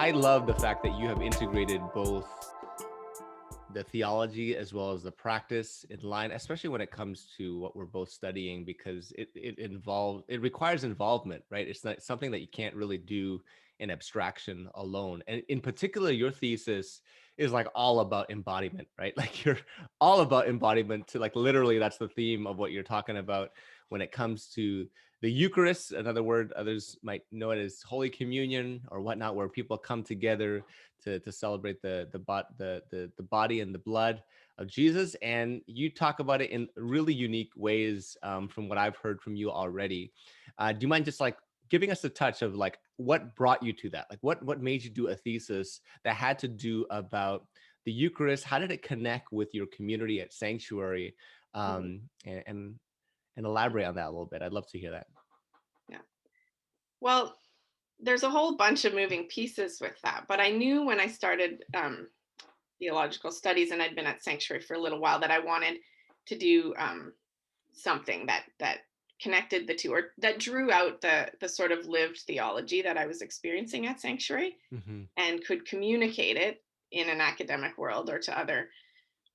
I love the fact that you have integrated both the theology as well as the practice in line, especially when it comes to what we're both studying, because it requires involvement, right? It's not something that you can't really do in abstraction alone. And in particular, your thesis is like all about embodiment, right? Like you're all about embodiment to like literally that's the theme of what you're talking about when it comes to the Eucharist. Another word others might know it as Holy Communion or whatnot, where people come together to celebrate the body and the blood of Jesus. And you talk about it in really unique ways from what I've heard from you already. Do you mind just like giving us a touch of like what brought you to that? Like what made you do a thesis that had to do about the Eucharist? How did it connect with your community at Sanctuary? And elaborate on that a little bit. I'd love to hear that. Yeah. Well, there's a whole bunch of moving pieces with that, but I knew when I started theological studies, and I'd been at Sanctuary for a little while, that I wanted to do something that connected the two, or that drew out the sort of lived theology that I was experiencing at Sanctuary, Mm-hmm. and could communicate it in an academic world or to other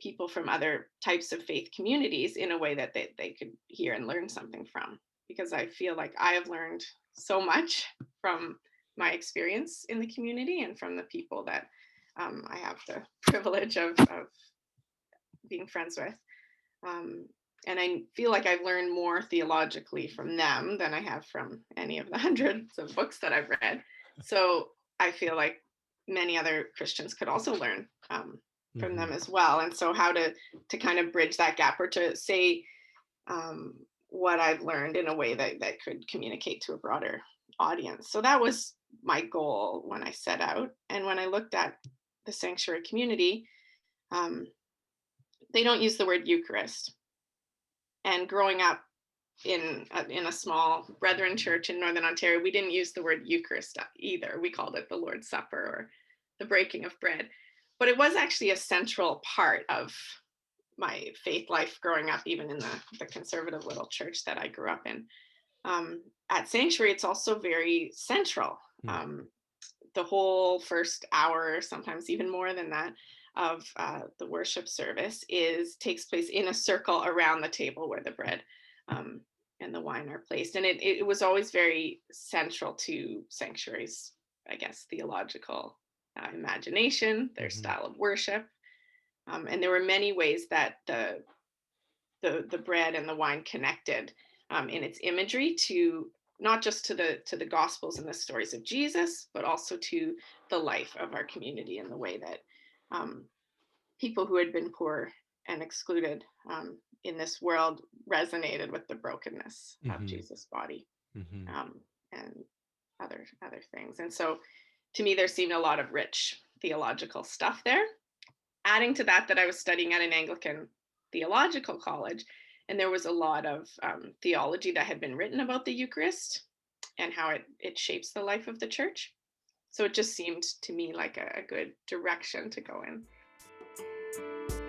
people from other types of faith communities in a way that they could hear and learn something from. Because I feel like I have learned so much from my experience in the community and from the people that I have the privilege of being friends with. Um, and I feel like I've learned more theologically from them than I have from any of the hundreds of books that I've read. So I feel like many other Christians could also learn from Mm-hmm. them as well. And so how to kind of bridge that gap, or to say what I've learned in a way that could communicate to a broader audience. So that was my goal when I set out. And when I looked at the Sanctuary community, um, they don't use the word Eucharist. And growing up in a small Brethren church in Northern Ontario, we didn't use the word Eucharist either. We called it the Lord's Supper or the breaking of bread. But it was actually a central part of my faith life growing up, even in the conservative little church that I grew up in. At Sanctuary, it's also very central. The whole first hour, sometimes even more than that, of the worship service takes place in a circle around the table where the bread um, and the wine are placed, and it was always very central to Sanctuary's, I guess, theological imagination, their Mm-hmm. style of worship, and there were many ways that the bread and the wine connected in its imagery to not just to the gospels and the stories of Jesus, but also to the life of our community, and the way that um, people who had been poor and excluded in this world resonated with the brokenness of Mm-hmm. Jesus' body, Mm-hmm. and other things. And so, to me, there seemed a lot of rich theological stuff there. Adding to that, I was studying at an Anglican theological college, and there was a lot of theology that had been written about the Eucharist and how it shapes the life of the church. So it just seemed to me like a good direction to go in.